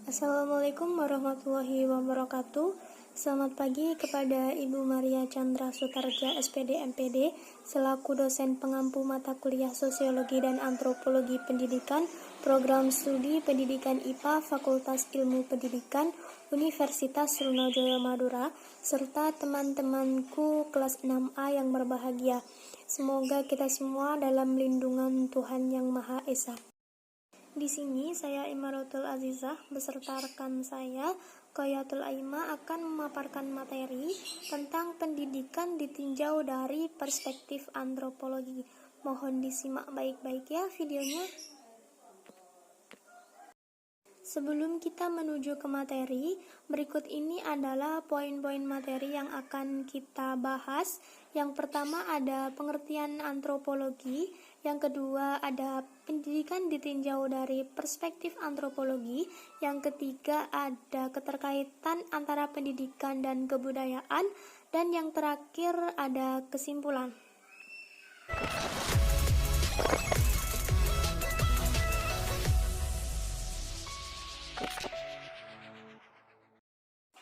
Assalamualaikum warahmatullahi wabarakatuh. Selamat pagi kepada Ibu Maria Chandra Sutarja, SPD MPD, selaku dosen pengampu mata kuliah Sosiologi dan Antropologi Pendidikan, Program Studi Pendidikan IPA, Fakultas Ilmu Pendidikan, Universitas Sriwijaya Madura, serta teman-temanku kelas 6A yang berbahagia. Semoga kita semua dalam lindungan Tuhan Yang Maha Esa. Di sini saya Imaratul Azizah beserta rekan saya Qoyatul Aima akan memaparkan materi tentang pendidikan ditinjau dari perspektif antropologi. Mohon disimak baik-baik ya videonya. Sebelum kita menuju ke materi, berikut ini adalah poin-poin materi yang akan kita bahas. Yang pertama ada pengertian antropologi, yang kedua ada pendidikan ditinjau dari perspektif antropologi, yang ketiga ada keterkaitan antara pendidikan dan kebudayaan, dan yang terakhir ada kesimpulan.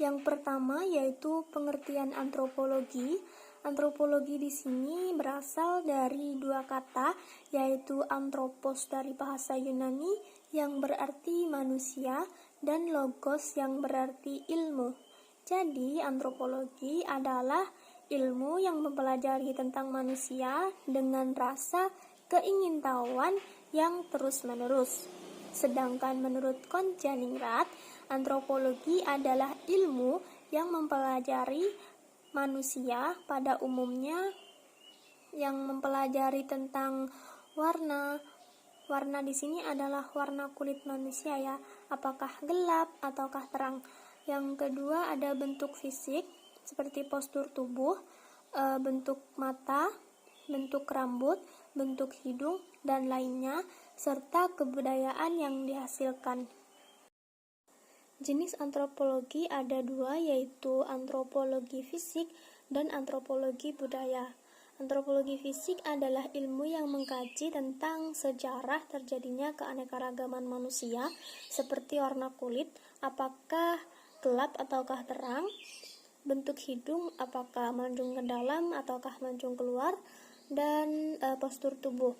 Yang pertama yaitu pengertian antropologi. Antropologi di sini berasal dari dua kata, yaitu anthropos dari bahasa Yunani yang berarti manusia dan logos yang berarti ilmu. Jadi, antropologi adalah ilmu yang mempelajari tentang manusia dengan rasa keingintahuan yang terus-menerus. Sedangkan menurut Konjaningrat, antropologi adalah ilmu yang mempelajari manusia pada umumnya, yang mempelajari tentang warna. Warna di sini adalah warna kulit manusia ya, apakah gelap ataukah terang. Yang kedua ada bentuk fisik seperti postur tubuh, bentuk mata, bentuk rambut, bentuk hidung dan lainnya, serta kebudayaan yang dihasilkan. Jenis antropologi ada dua, yaitu antropologi fisik dan antropologi budaya. Antropologi fisik adalah ilmu yang mengkaji tentang sejarah terjadinya keanekaragaman manusia, seperti warna kulit, apakah gelap ataukah terang, bentuk hidung, apakah mancung ke dalam ataukah mancung keluar, dan postur tubuh.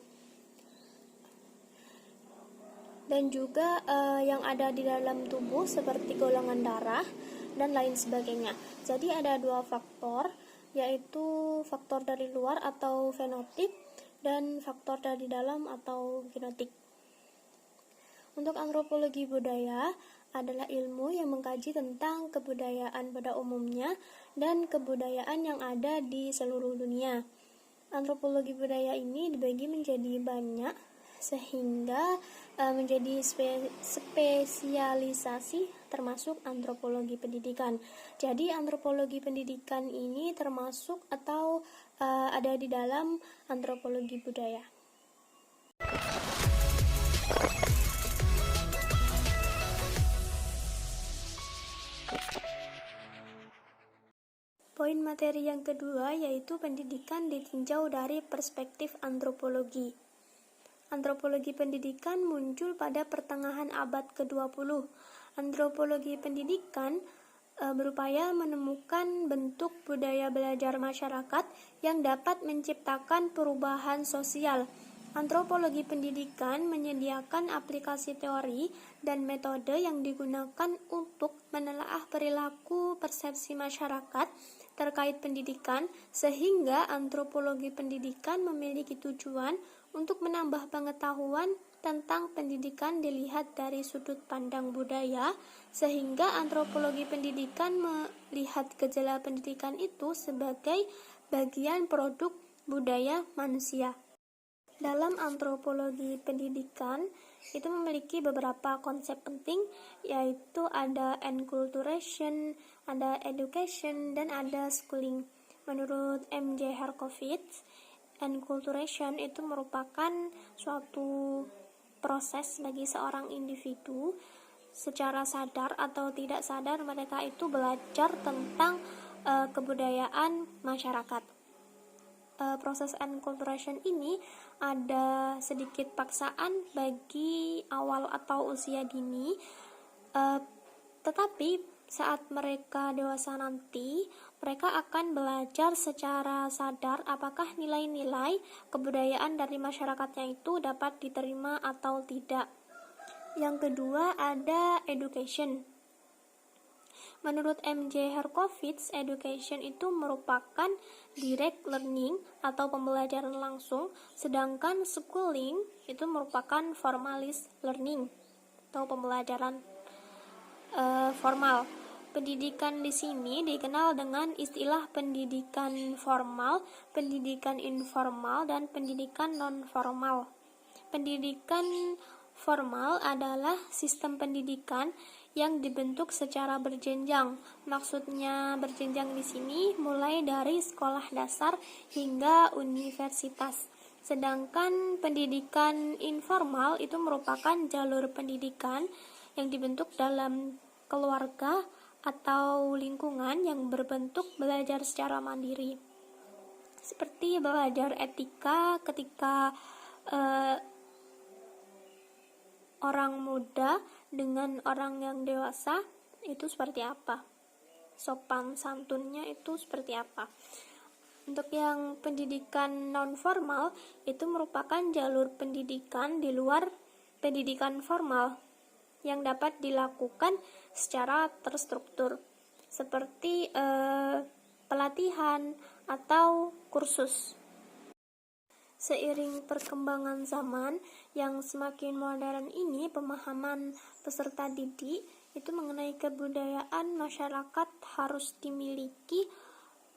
Dan juga yang ada di dalam tubuh seperti golongan darah dan lain sebagainya. Jadi ada dua faktor, yaitu faktor dari luar atau fenotip dan faktor dari dalam atau genotip. Untuk antropologi budaya adalah ilmu yang mengkaji tentang kebudayaan pada umumnya dan kebudayaan yang ada di seluruh dunia. Antropologi budaya ini dibagi menjadi banyak sehingga menjadi spesialisasi termasuk antropologi pendidikan. Jadi antropologi pendidikan ini termasuk atau ada di dalam antropologi budaya. Poin materi yang kedua yaitu pendidikan ditinjau dari perspektif antropologi. Antropologi pendidikan muncul pada pertengahan abad ke-20. Antropologi pendidikan berupaya menemukan bentuk budaya belajar masyarakat yang dapat menciptakan perubahan sosial. Antropologi pendidikan menyediakan aplikasi teori dan metode yang digunakan untuk menelaah perilaku persepsi masyarakat terkait pendidikan, sehingga antropologi pendidikan memiliki tujuan untuk menambah pengetahuan tentang pendidikan dilihat dari sudut pandang budaya, sehingga antropologi pendidikan melihat gejala pendidikan itu sebagai bagian produk budaya manusia. Dalam antropologi pendidikan itu memiliki beberapa konsep penting, yaitu ada enculturation, ada education, dan ada schooling. Menurut M.J. Herkovits, enculturation itu merupakan suatu proses bagi seorang individu secara sadar atau tidak sadar mereka itu belajar tentang kebudayaan masyarakat. Proses enculturation ini ada sedikit paksaan bagi awal atau usia dini Eh, tetapi saat mereka dewasa nanti, mereka akan belajar secara sadar apakah nilai-nilai kebudayaan dari masyarakatnya itu dapat diterima atau tidak. Yang kedua ada education. Menurut M.J. Herkovits, education itu merupakan direct learning atau pembelajaran langsung, sedangkan schooling itu merupakan formalist learning atau pembelajaran formal. Pendidikan di sini dikenal dengan istilah pendidikan formal, pendidikan informal, dan pendidikan non-formal. Pendidikan formal adalah sistem pendidikan yang dibentuk secara berjenjang. Maksudnya berjenjang di sini mulai dari sekolah dasar hingga universitas. Sedangkan pendidikan informal itu merupakan jalur pendidikan yang dibentuk dalam keluarga atau lingkungan yang berbentuk belajar secara mandiri. Seperti belajar etika ketika orang muda dengan orang yang dewasa itu seperti apa, sopan santunnya itu seperti apa. Untuk yang pendidikan non-formal itu merupakan jalur pendidikan di luar pendidikan formal yang dapat dilakukan secara terstruktur, seperti pelatihan atau kursus. Seiring perkembangan zaman yang semakin modern ini, pemahaman peserta didik itu mengenai kebudayaan masyarakat harus dimiliki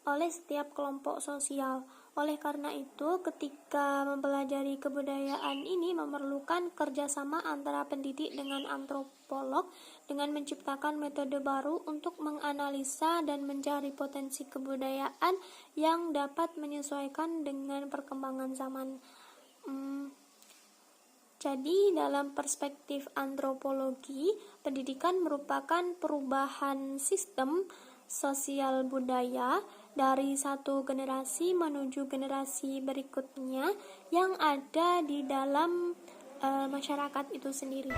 oleh setiap kelompok sosial. Oleh karena itu, ketika mempelajari kebudayaan ini memerlukan kerjasama antara pendidik dengan antropolog dengan menciptakan metode baru untuk menganalisa dan mencari potensi kebudayaan yang dapat menyesuaikan dengan perkembangan zaman. Jadi, dalam perspektif antropologi, pendidikan merupakan perubahan sistem sosial budaya dari satu generasi menuju generasi berikutnya yang ada di dalam masyarakat itu sendiri.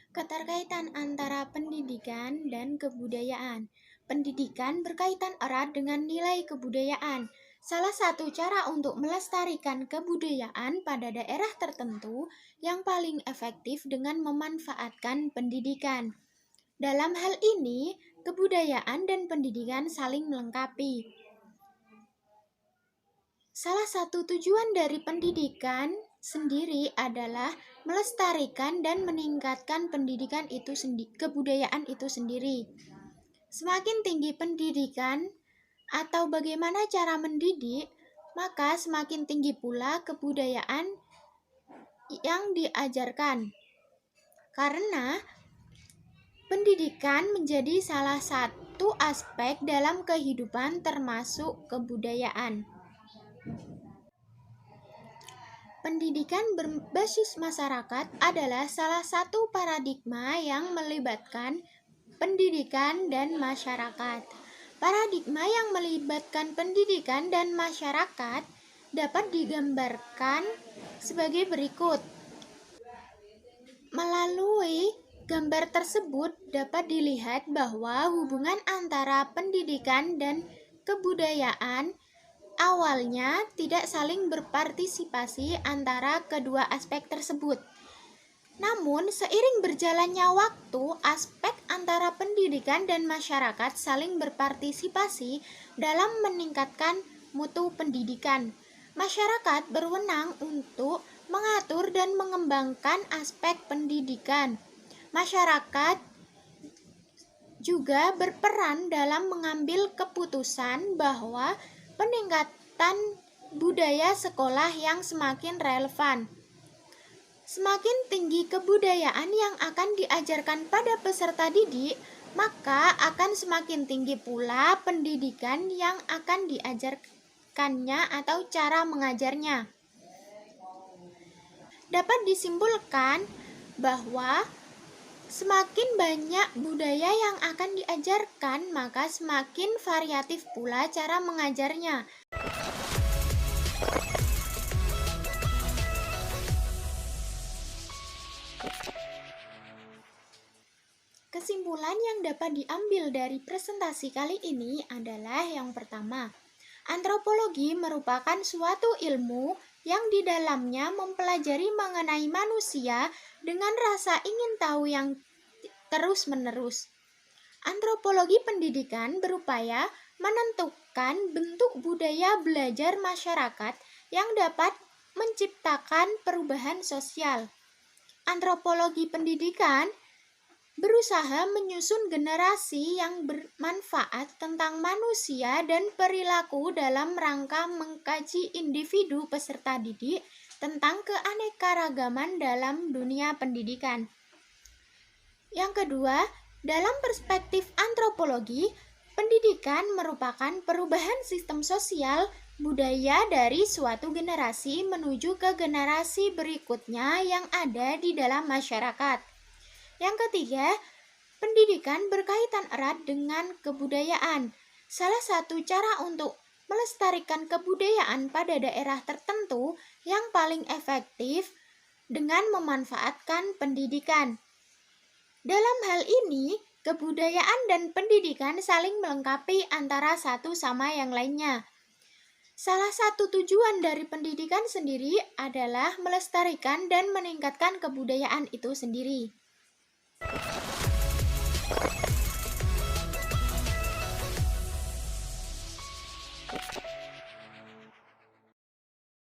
Keterkaitan antara pendidikan dan kebudayaan. Pendidikan berkaitan erat dengan nilai kebudayaan. Salah satu cara untuk melestarikan kebudayaan pada daerah tertentu yang paling efektif dengan memanfaatkan pendidikan. Dalam hal ini, kebudayaan dan pendidikan saling melengkapi. Salah satu tujuan dari pendidikan sendiri adalah melestarikan dan meningkatkan pendidikan itu kebudayaan itu sendiri. Semakin tinggi pendidikan atau bagaimana cara mendidik, maka semakin tinggi pula kebudayaan yang diajarkan. Karena pendidikan menjadi salah satu aspek dalam kehidupan termasuk kebudayaan. Pendidikan berbasis masyarakat adalah salah satu paradigma yang melibatkan pendidikan dan masyarakat. Paradigma yang melibatkan pendidikan dan masyarakat dapat digambarkan sebagai berikut. Melalui gambar tersebut dapat dilihat bahwa hubungan antara pendidikan dan kebudayaan awalnya tidak saling berpartisipasi antara kedua aspek tersebut. Namun, seiring berjalannya waktu, aspek antara pendidikan dan masyarakat saling berpartisipasi dalam meningkatkan mutu pendidikan. Masyarakat berwenang untuk mengatur dan mengembangkan aspek pendidikan. Masyarakat juga berperan dalam mengambil keputusan bahwa peningkatan budaya sekolah yang semakin relevan. Semakin tinggi kebudayaan yang akan diajarkan pada peserta didik, maka akan semakin tinggi pula pendidikan yang akan diajarkannya atau cara mengajarnya. Dapat disimpulkan bahwa Semakin banyak budaya yang akan diajarkan, maka semakin variatif pula cara mengajarnya. Kesimpulan yang dapat diambil dari presentasi kali ini adalah yang pertama, antropologi merupakan suatu ilmu yang di dalamnya mempelajari mengenai manusia dengan rasa ingin tahu yang terus-menerus. Antropologi pendidikan berupaya menentukan bentuk budaya belajar masyarakat yang dapat menciptakan perubahan sosial. Antropologi pendidikan berusaha menyusun generasi yang bermanfaat tentang manusia dan perilaku dalam rangka mengkaji individu peserta didik tentang keanekaragaman dalam dunia pendidikan. Yang kedua, dalam perspektif antropologi, pendidikan merupakan perubahan sistem sosial budaya dari suatu generasi menuju ke generasi berikutnya yang ada di dalam masyarakat. Yang ketiga, pendidikan berkaitan erat dengan kebudayaan. Salah satu cara untuk melestarikan kebudayaan pada daerah tertentu yang paling efektif dengan memanfaatkan pendidikan. Dalam hal ini, kebudayaan dan pendidikan saling melengkapi antara satu sama yang lainnya. Salah satu tujuan dari pendidikan sendiri adalah melestarikan dan meningkatkan kebudayaan itu sendiri.